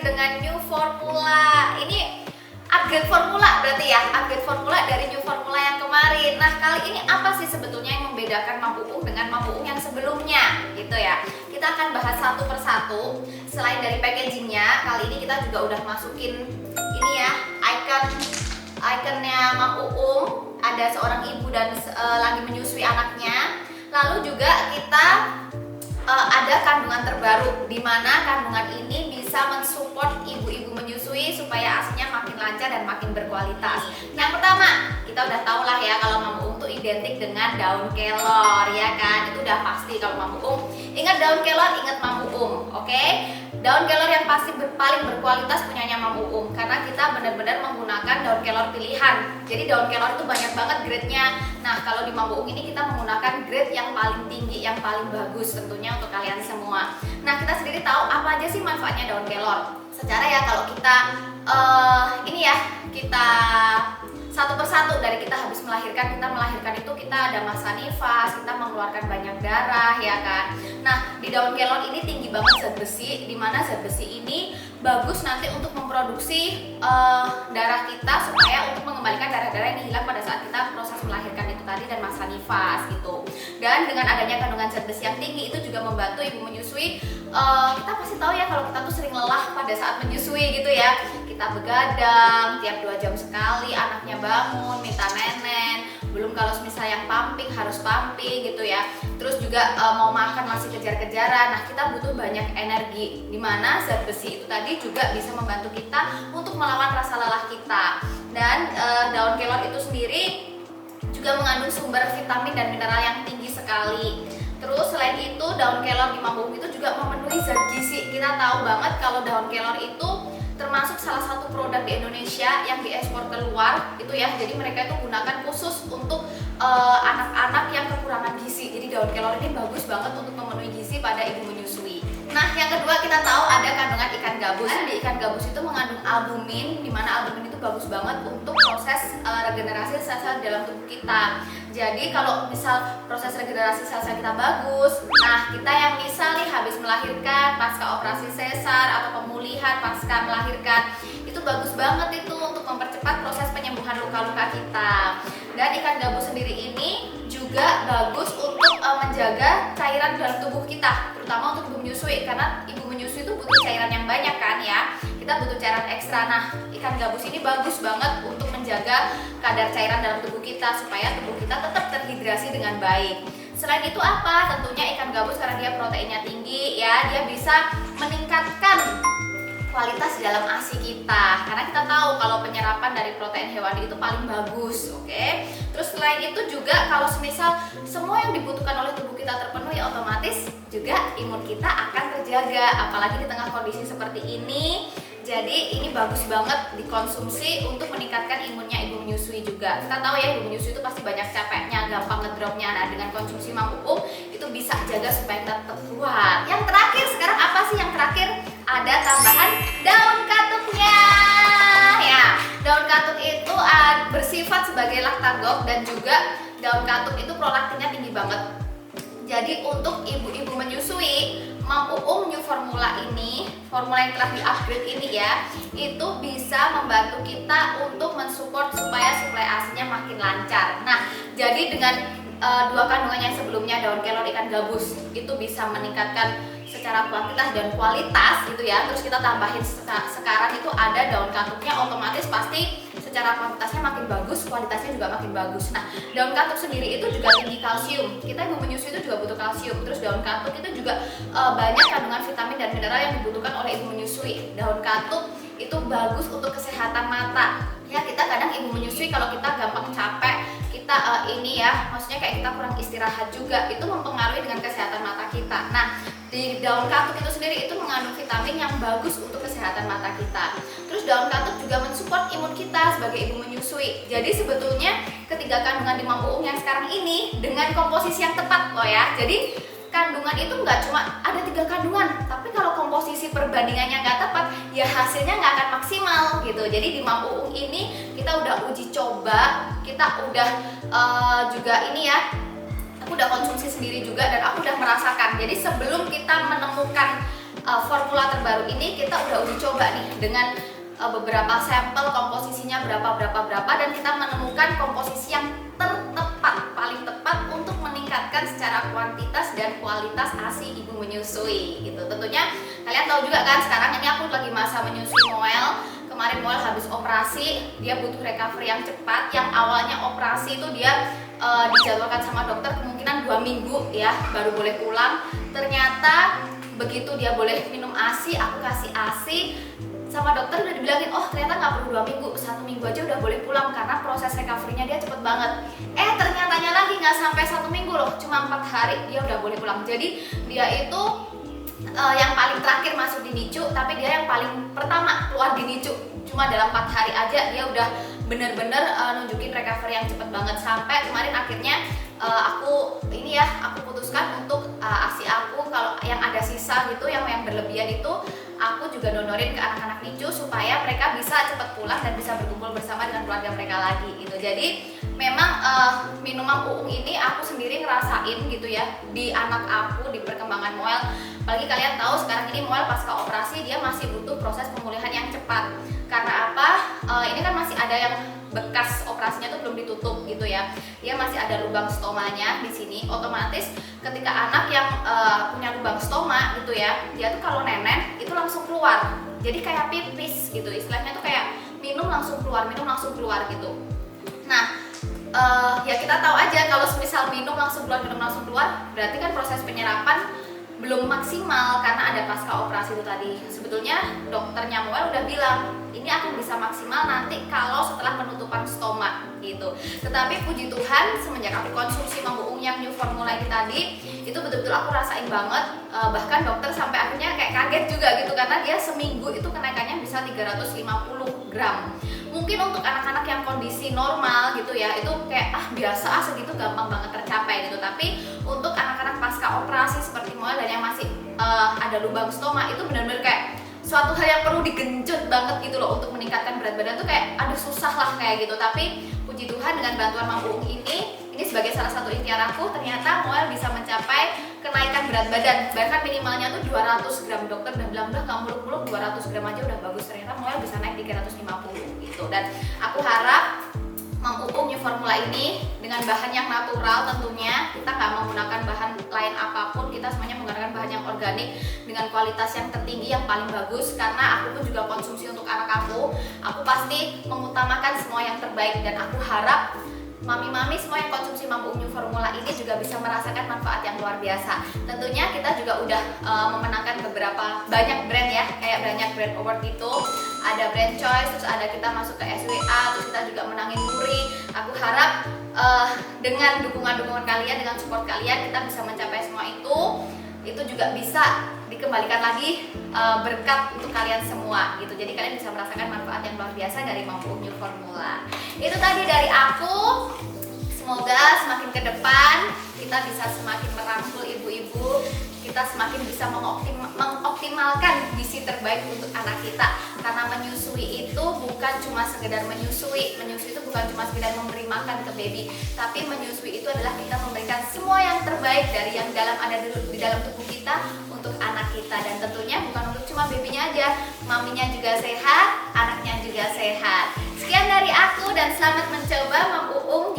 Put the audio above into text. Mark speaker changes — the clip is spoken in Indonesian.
Speaker 1: dengan new formula. Ini upgrade formula berarti ya, upgrade formula dari new formula yang kemarin. Nah, kali ini apa sih sebetulnya yang membedakan Mam Uung dengan Mam Uung yang sebelumnya gitu ya. Kita akan bahas satu persatu. Selain dari packagingnya, kali ini kita juga udah masukin ini ya, ikonnya Mam Uung. Ada seorang ibu dan lagi menyusui anaknya. Lalu juga kita ada kandungan terbaru, di mana kandungan ini bisa mensupport ibu-ibu menyusui supaya ASINYA makin lancar dan makin berkualitas. Yang pertama, kita udah tau lah ya kalau Mam Uung tuh identik dengan daun kelor, ya kan? Itu udah pasti kalau Mam Uung ingat daun kelor, ingat Mam Uung, oke? Daun kelor yang pasti paling berkualitas punyanya Mam Uung, karena kita benar-benar menggunakan daun kelor pilihan. Jadi daun kelor itu banyak banget grade-nya. Nah, kalau di Mam Uung ini kita menggunakan grade yang paling tinggi, yang paling bagus tentunya untuk kalian semua. Nah, kita sendiri tahu apa aja sih manfaatnya daun kelor. Secara ya kalau kita kita satu persatu dari kita habis melahirkan, itu kita ada masa nifas, kita mengeluarkan banyak darah ya kan. Nah, di daun kelor ini tinggi banget zat besi, di mana zat besi ini bagus nanti untuk memproduksi darah kita supaya untuk mengembalikan darah-darah yang hilang pada saat kita proses melahirkan itu tadi dan masa nifas gitu. Dan dengan adanya kandungan zat besi yang tinggi itu juga membantu ibu menyusui. Kita pasti tahu ya kalau kita tuh sering lelah pada saat menyusui gitu ya. Kita begadang tiap 2 jam sekali, anaknya bangun minta nenen, belum kalau misalnya yang pumping harus pumping gitu ya. Terus juga mau makan masih kejar-kejaran. Nah, kita butuh banyak energi, dimana zat besi itu tadi juga bisa membantu kita untuk melawan rasa lelah kita. Dan daun kelor itu sendiri juga mengandung sumber vitamin dan mineral yang tinggi sekali. Terus selain itu daun kelor di Mam Uung itu juga memenuhi zat gizi. Kita tahu banget kalau daun kelor itu termasuk salah satu produk di Indonesia yang diekspor keluar itu ya. Jadi mereka itu gunakan khusus untuk anak-anak yang kekurangan gizi. Jadi daun kelor ini bagus banget untuk memenuhi gizi pada ibu menyusui. Nah, yang kedua kita tahu ada kandungan ikan gabus. Di ikan gabus itu mengandung albumin, di mana albumin itu bagus banget untuk proses regenerasi sel-sel dalam tubuh kita. Jadi kalau misal proses regenerasi sel-sel kita bagus, nah kita yang misal nih habis melahirkan, pasca operasi sesar atau pemulihan pasca melahirkan, itu bagus banget itu untuk mempercepat proses penyembuhan luka-luka kita. Dan ikan gabus sendiri ini juga bagus untuk menjaga cairan dalam tubuh kita, terutama untuk ibu menyusui, karena ibu menyusui itu butuh cairan yang banyak kan ya. Kita butuh cairan ekstra. Nah, ikan gabus ini bagus banget untuk menjaga kadar cairan dalam tubuh kita supaya tubuh kita tetap terhidrasi dengan baik. Selain itu apa? Tentunya ikan gabus karena dia proteinnya tinggi ya, dia bisa meningkatkan kualitas di dalam ASI kita, karena kita tahu kalau penyerapan dari protein hewani itu paling bagus, oke? Terus selain itu juga kalau semisal semua yang dibutuhkan oleh tubuh kita terpenuhi, otomatis juga imun kita akan terjaga, apalagi di tengah kondisi seperti ini. Jadi ini bagus banget dikonsumsi untuk meningkatkan imunnya ibu menyusui juga. Kita tahu ya ibu menyusui itu pasti banyak capeknya, gampang ngedropnya. Nah, dengan konsumsi Mam Uung itu bisa jaga supaya kita tetap kuat. Yang terakhir sekarang apa sih yang terakhir? Ada tambahan daun katuknya. Ya, daun katuk itu bersifat sebagai laktagog dan juga daun katuk itu prolaktinnya tinggi banget. Jadi untuk ibu-ibu menyusui, Mam Uung new formula ini, formula yang telah di-upgrade ini ya, itu bisa membantu kita untuk mensupport supaya suplai ASINYA makin lancar. Nah, jadi dengan dua kandungan yang sebelumnya, daun kelor, ikan gabus, itu bisa meningkatkan secara kuantitas dan kualitas gitu ya. Terus kita tambahin sekarang itu ada daun katuknya, otomatis pasti secara kuantitasnya makin bagus, kualitasnya juga makin bagus. Nah, daun katuk sendiri itu juga tinggi kalsium. Kita ibu menyusui itu juga butuh kalsium. Terus daun katuk itu juga banyak kandungan vitamin dan mineral yang dibutuhkan oleh ibu menyusui. Daun katuk itu bagus untuk kesehatan mata. Ya, kita kadang ibu menyusui kalau kita gampang capek, kita maksudnya kayak kita kurang istirahat juga, itu mempengaruhi dengan kesehatan mata kita. Nah, di daun katuk itu sendiri itu mengandung vitamin yang bagus untuk kesehatan mata kita. Terus daun katuk juga mensupport imun kita sebagai ibu menyusui. Jadi sebetulnya ketiga kandungan di Mam Uung yang sekarang ini dengan komposisi yang tepat loh ya. Jadi kandungan itu nggak cuma ada 3 kandungan, tapi kalau komposisi perbandingannya nggak tepat, ya hasilnya nggak akan maksimal gitu. Jadi di Mam Uung ini kita udah uji coba, kita udah juga ini ya, aku udah konsumsi sendiri juga dan aku udah merasakan. Jadi sebelum kita menemukan formula terbaru ini kita udah uji coba nih dengan beberapa sampel komposisinya berapa dan kita menemukan komposisi yang tertepat, paling tepat untuk meningkatkan secara kuantitas dan kualitas ASI ibu menyusui gitu. Tentunya kalian tahu juga kan, sekarang ini aku lagi masa menyusui Moel. Kemarin Moel habis operasi, dia butuh recovery yang cepat. Yang awalnya operasi itu dia dijadwalkan sama dokter kemungkinan 2 minggu ya baru boleh pulang. Ternyata begitu dia boleh minum ASI, aku kasih ASI, sama dokter udah dibilangin, oh ternyata nggak perlu 2 minggu, 1 minggu aja udah boleh pulang karena proses recovery-nya dia cepet banget. Ternyatanya lagi nggak sampai 1 minggu loh, cuma 4 hari dia udah boleh pulang. Jadi dia itu yang paling terakhir masuk di NICU, tapi dia yang paling pertama keluar di NICU. Cuma dalam 4 hari aja dia udah bener-bener nunjukin recovery yang cepet banget. Sampai kemarin akhirnya aku putuskan untuk ASI aku kalau yang ada sisa gitu, yang berlebihan itu aku juga donorin ke anak-anak NICU supaya mereka bisa cepat pulang dan bisa berkumpul bersama dengan keluarga mereka lagi gitu. Jadi memang minuman uung ini aku sendiri ngerasain gitu ya di anak aku, di perkembangan Moel. Apalagi kalian tahu sekarang ini Moel pasca operasi dia masih butuh proses pemulihan yang cepat. Karena apa? Ini kan masih ada yang bekas operasinya tuh belum ditutup gitu ya. Dia masih ada lubang stomanya di sini. Otomatis ketika anak yang punya lubang stoma gitu ya, dia tuh kalau nenen itu langsung keluar. Jadi kayak pipis gitu. Istilahnya tuh kayak minum langsung keluar gitu. Nah, ya kita tahu aja kalau misal minum langsung keluar, berarti kan proses penyerapan belum maksimal karena ada pasca operasi itu tadi. Sebetulnya dokternya Moel udah bilang ini akan bisa maksimal nanti kalau setelah penutupan stoma gitu. Tetapi puji Tuhan semenjak aku konsumsi Mang Uung yang new formula ini tadi, itu betul-betul aku rasain banget. Bahkan dokter sampai akhirnya kayak kaget juga gitu karena dia seminggu itu kenaikannya bisa 350 gram. Mungkin untuk anak-anak yang kondisi normal gitu ya, itu kayak biasa segitu gampang banget tercapai gitu. Tapi untuk anak-anak pasca operasi seperti Moel dan yang masih ada lubang stoma, itu benar-benar kayak suatu hal yang perlu digenjot banget gitu loh untuk meningkatkan berat badan tuh kayak aduh susah lah kayak gitu. Tapi puji Tuhan dengan bantuan Mang Uung ini sebagai salah satu ikhtiar aku, ternyata Moel bisa mencapai kenaikan berat badan. Bahkan minimalnya tuh 200 gram. Dokter udah bilang udah kamu muluk-muluk 200 gram aja udah bagus. Ternyata Moel bisa naik 350 gitu. Dan aku harap Mang Uung new formula ini dengan bahan yang natural tentunya, kita nggak menggunakan bahan lain apapun, kita semuanya menggunakan bahan yang organik dengan kualitas yang tertinggi, yang paling bagus. Karena aku pun juga konsumsi untuk anak aku pasti mengutamakan semua yang terbaik dan aku harap mami-mami semua yang konsumsi Mang Uung new formula ini juga bisa merasakan manfaat yang luar biasa. Tentunya kita juga udah memenangkan banyak brand ya, kayak banyak brand award gitu. Ada brand choice, terus ada kita masuk ke SWA, terus kita juga menangin Muri. Aku harap dengan dukungan kalian, dengan support kalian, kita bisa mencapai semua itu juga bisa dikembalikan lagi berkat untuk kalian semua gitu. Jadi kalian bisa merasakan manfaat yang luar biasa dari Mang Uung new formula. Itu tadi dari aku. Semoga semakin ke depan kita bisa semakin merangkul ibu-ibu, kita semakin bisa mengoptimalkan gizi terbaik untuk anak kita. Karena menyusui itu bukan cuma sekedar menyusui itu bukan cuma sekedar memberi makan ke baby, tapi menyusui itu adalah kita memberikan semua yang terbaik dari yang ada di dalam tubuh kita untuk anak kita. Dan tentunya bukan untuk cuma babynya aja, maminya juga sehat, anaknya juga sehat. Sekian dari aku dan selamat mencoba Mang Uung